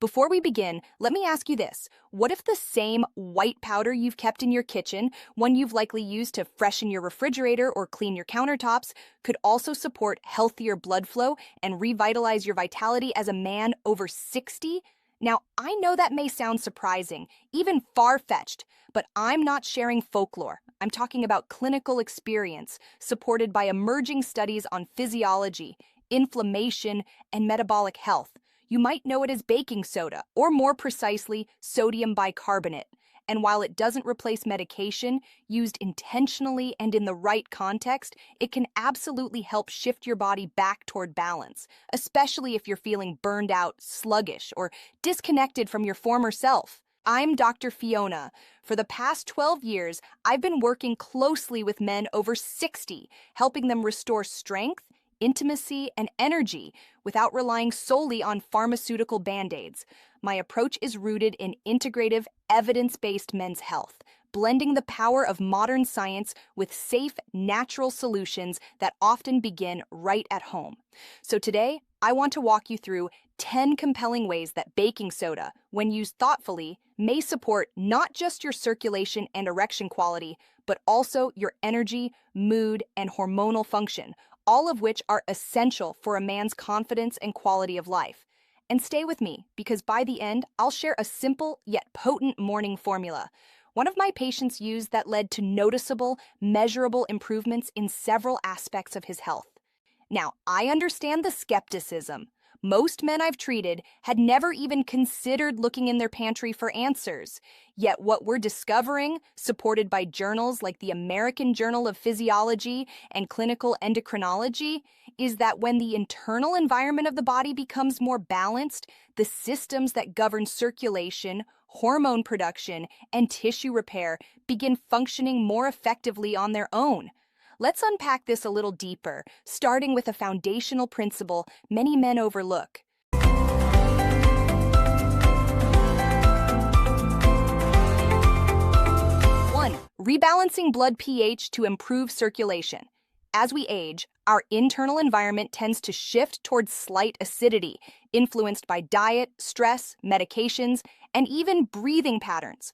Before we begin, let me ask you this. What if the same white powder you've kept in your kitchen, one you've likely used to freshen your refrigerator or clean your countertops, could also support healthier blood flow and revitalize your vitality as a man over 60? Now, I know that may sound surprising, even far-fetched, but I'm not sharing folklore. I'm talking about clinical experience supported by emerging studies on physiology, inflammation, and metabolic health. You might know it as baking soda, or more precisely, sodium bicarbonate. And while it doesn't replace medication, used intentionally and in the right context, it can absolutely help shift your body back toward balance, especially if you're feeling burned out, sluggish, or disconnected from your former self. I'm Dr. Fiona. For the past 12 years, I've been working closely with men over 60, helping them restore strength, intimacy, and energy without relying solely on pharmaceutical band-aids. My approach is rooted in integrative, evidence-based men's health, blending the power of modern science with safe, natural solutions that often begin right at home. So today, I want to walk you through 10 compelling ways that baking soda, when used thoughtfully, may support not just your circulation and erection quality, but also your energy, mood, and hormonal function, all of which are essential for a man's confidence and quality of life. And stay with me, because by the end, I'll share a simple yet potent morning formula. One of my patients used that led to noticeable, measurable improvements in several aspects of his health. Now, I understand the skepticism. Most men I've treated had never even considered looking in their pantry for answers. Yet what we're discovering, supported by journals like the American Journal of Physiology and Clinical Endocrinology, is that when the internal environment of the body becomes more balanced, the systems that govern circulation, hormone production, and tissue repair begin functioning more effectively on their own. Let's unpack this a little deeper, starting with a foundational principle many men overlook. 1. Rebalancing blood pH to improve circulation. As we age, our internal environment tends to shift towards slight acidity, influenced by diet, stress, medications, and even breathing patterns.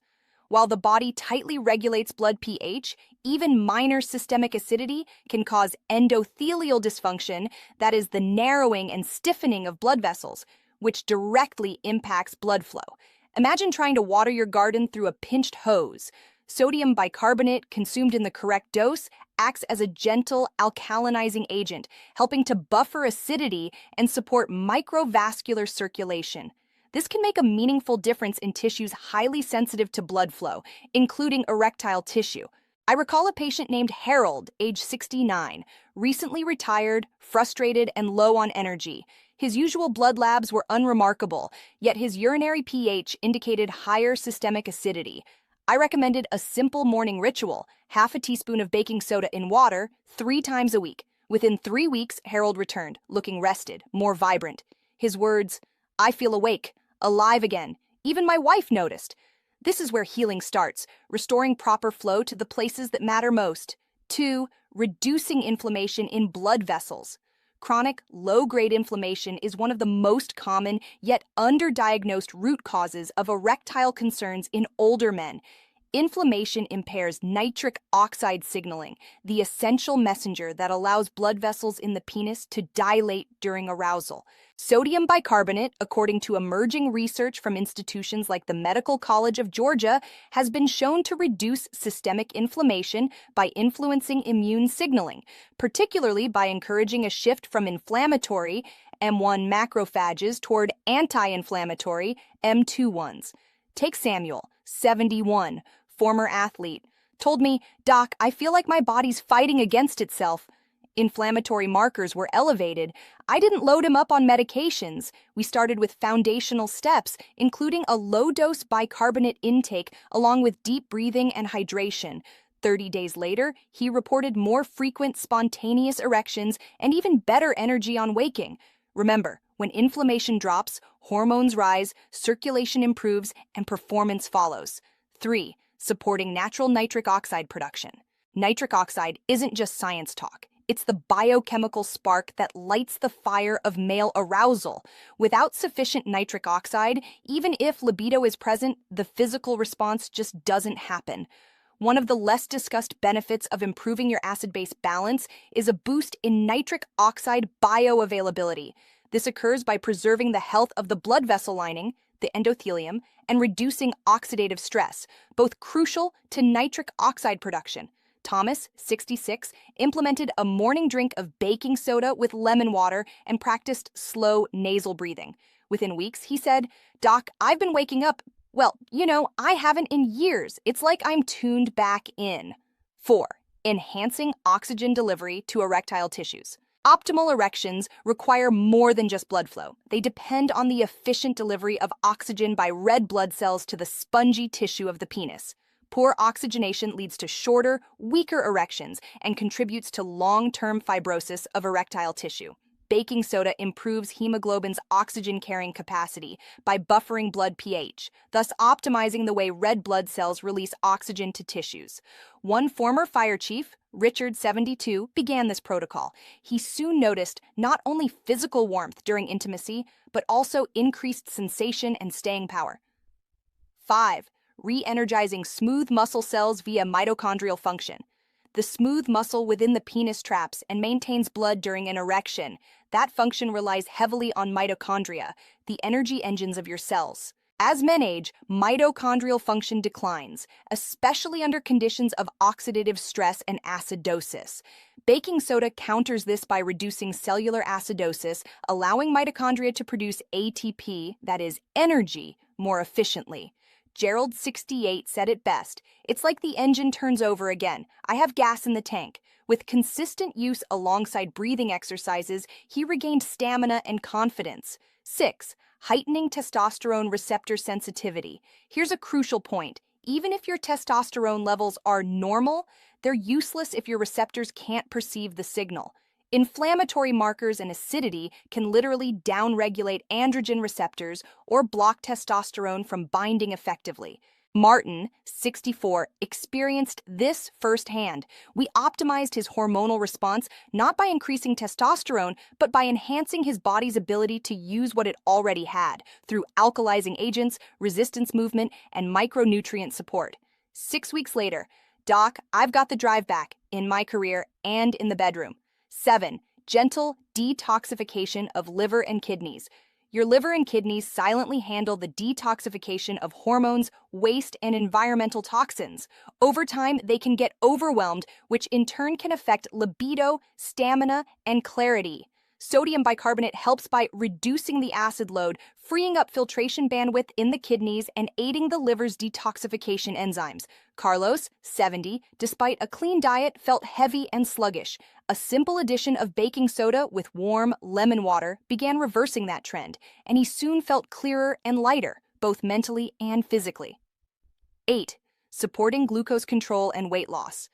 While the body tightly regulates blood pH, even minor systemic acidity can cause endothelial dysfunction, that is, the narrowing and stiffening of blood vessels, which directly impacts blood flow. Imagine trying to water your garden through a pinched hose. Sodium bicarbonate, consumed in the correct dose, acts as a gentle alkalinizing agent, helping to buffer acidity and support microvascular circulation. This can make a meaningful difference in tissues highly sensitive to blood flow, including erectile tissue. I recall a patient named Harold, age 69, recently retired, frustrated, and low on energy. His usual blood labs were unremarkable, yet his urinary pH indicated higher systemic acidity. I recommended a simple morning ritual, half a teaspoon of baking soda in water, 3 times a week. Within 3 weeks, Harold returned, looking rested, more vibrant. His words, "I feel awake, alive again. Even my wife noticed." This is where healing starts, restoring proper flow to the places that matter most. 2. Reducing inflammation in blood vessels. Chronic, low-grade inflammation is one of the most common yet underdiagnosed root causes of erectile concerns in older men. Inflammation impairs nitric oxide signaling, the essential messenger that allows blood vessels in the penis to dilate during arousal. Sodium bicarbonate, according to emerging research from institutions like the Medical College of Georgia, has been shown to reduce systemic inflammation by influencing immune signaling, particularly by encouraging a shift from inflammatory M1 macrophages toward anti-inflammatory M2 ones. Take Samuel, 71, former athlete, told me, "Doc, I feel like my body's fighting against itself." Inflammatory markers were elevated. I didn't load him up on medications. We started with foundational steps, including a low-dose bicarbonate intake along with deep breathing and hydration. 30 days later, he reported more frequent spontaneous erections and even better energy on waking. Remember, when inflammation drops, hormones rise, circulation improves, and performance follows. 3. Supporting natural nitric oxide production. Nitric oxide isn't just science talk. It's the biochemical spark that lights the fire of male arousal. Without sufficient nitric oxide, even if libido is present, the physical response just doesn't happen. One of the less discussed benefits of improving your acid-base balance is a boost in nitric oxide bioavailability. This occurs by preserving the health of the blood vessel lining, the endothelium, and reducing oxidative stress, both crucial to nitric oxide production. Thomas, 66, implemented a morning drink of baking soda with lemon water and practiced slow nasal breathing. Within weeks, he said, "Doc, I've been waking up. Well, I haven't in years. It's like I'm tuned back in." 4. Enhancing oxygen delivery to erectile tissues. Optimal erections require more than just blood flow. They depend on the efficient delivery of oxygen by red blood cells to the spongy tissue of the penis. Poor oxygenation leads to shorter, weaker erections and contributes to long-term fibrosis of erectile tissue. Baking soda improves hemoglobin's oxygen-carrying capacity by buffering blood pH, thus optimizing the way red blood cells release oxygen to tissues. One former fire chief, Richard, 72, began this protocol. He soon noticed not only physical warmth during intimacy, but also increased sensation and staying power. 5. Re-energizing smooth muscle cells via mitochondrial function. The smooth muscle within the penis traps and maintains blood during an erection. That function relies heavily on mitochondria, the energy engines of your cells. As men age, mitochondrial function declines, especially under conditions of oxidative stress and acidosis. Baking soda counters this by reducing cellular acidosis, allowing mitochondria to produce ATP, that is, energy, more efficiently. Gerald, 68, said it best. "It's like the engine turns over again. I have gas in the tank." With consistent use alongside breathing exercises, he regained stamina and confidence. 6. Heightening testosterone receptor sensitivity. Here's a crucial point. Even if your testosterone levels are normal, they're useless if your receptors can't perceive the signal. Inflammatory markers and acidity can literally downregulate androgen receptors or block testosterone from binding effectively. Martin, 64, experienced this firsthand. "We optimized his hormonal response not by increasing testosterone, but by enhancing his body's ability to use what it already had through alkalizing agents, resistance movement, and micronutrient support." 6 weeks later, "Doc, I've got the drive back in my career and in the bedroom." 7. Gentle detoxification of liver and kidneys. Your liver and kidneys silently handle the detoxification of hormones, waste, and environmental toxins. Over time, they can get overwhelmed, which in turn can affect libido, stamina, and clarity. Sodium bicarbonate helps by reducing the acid load, freeing up filtration bandwidth in the kidneys, and aiding the liver's detoxification enzymes. Carlos, 70, despite a clean diet, felt heavy and sluggish. A simple addition of baking soda with warm lemon water began reversing that trend, and he soon felt clearer and lighter, both mentally and physically. 8. Supporting glucose control and weight loss.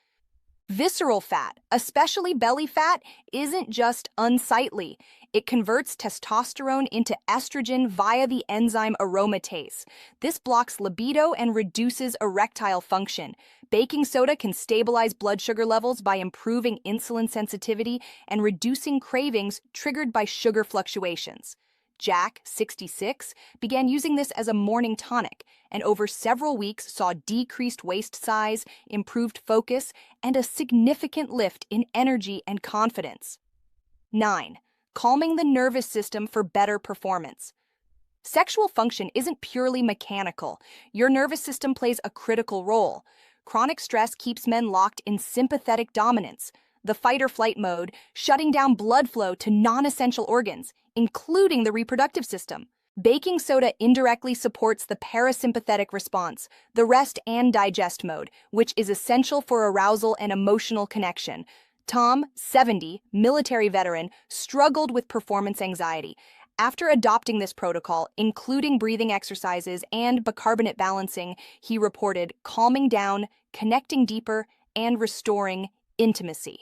Visceral fat, especially belly fat, isn't just unsightly. It converts testosterone into estrogen via the enzyme aromatase. This blocks libido and reduces erectile function. Baking soda can stabilize blood sugar levels by improving insulin sensitivity and reducing cravings triggered by sugar fluctuations. Jack, 66, began using this as a morning tonic, and over several weeks saw decreased waist size, improved focus, and a significant lift in energy and confidence. 9. Calming the nervous system for better performance. Sexual function isn't purely mechanical. Your nervous system plays a critical role. Chronic stress keeps men locked in sympathetic dominance, the fight-or-flight mode, shutting down blood flow to non-essential organs, including the reproductive system. Baking soda indirectly supports the parasympathetic response, the rest and digest mode, which is essential for arousal and emotional connection. Tom, 70, military veteran, struggled with performance anxiety. After adopting this protocol, including breathing exercises and bicarbonate balancing, he reported calming down, connecting deeper, and restoring intimacy.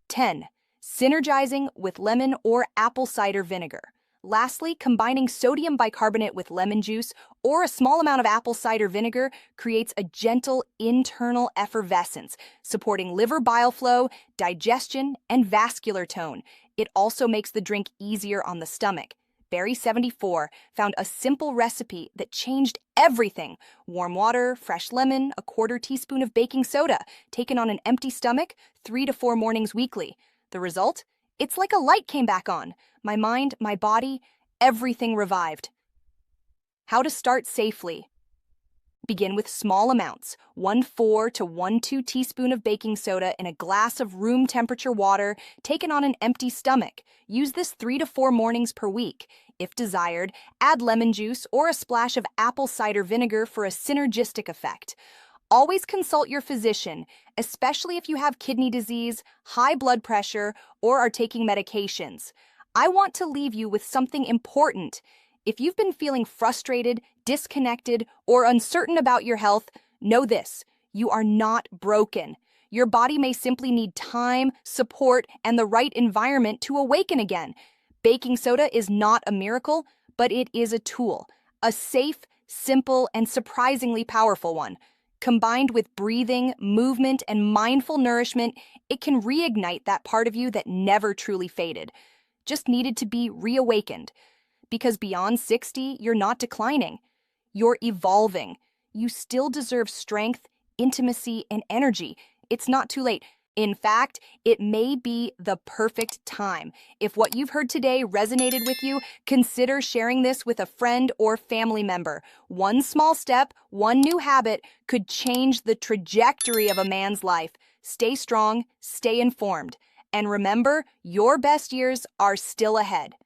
10. Synergizing with lemon or apple cider vinegar. Lastly, combining sodium bicarbonate with lemon juice or a small amount of apple cider vinegar creates a gentle internal effervescence, supporting liver bile flow, digestion, and vascular tone. It also makes the drink easier on the stomach. Berry74 found a simple recipe that changed everything. Warm water, fresh lemon, a quarter teaspoon of baking soda, taken on an empty stomach, 3 to 4 mornings weekly. The result? It's like a light came back on. My mind, my body, everything revived. How to start safely. Begin with small amounts, 1/4 to 1/2 teaspoon of baking soda in a glass of room temperature water taken on an empty stomach. Use this 3 to 4 mornings per week. If desired, add lemon juice or a splash of apple cider vinegar for a synergistic effect. Always consult your physician, especially if you have kidney disease, high blood pressure, or are taking medications. I want to leave you with something important. If you've been feeling frustrated, disconnected, or uncertain about your health, know this: you are not broken. Your body may simply need time, support, and the right environment to awaken again. Baking soda is not a miracle, but it is a tool, a safe, simple, and surprisingly powerful one. Combined with breathing, movement, and mindful nourishment, it can reignite that part of you that never truly faded, just needed to be reawakened. Because beyond 60, you're not declining. You're evolving. You still deserve strength, intimacy, and energy. It's not too late. In fact, it may be the perfect time. If what you've heard today resonated with you, consider sharing this with a friend or family member. One small step, one new habit could change the trajectory of a man's life. Stay strong, stay informed, and remember, your best years are still ahead.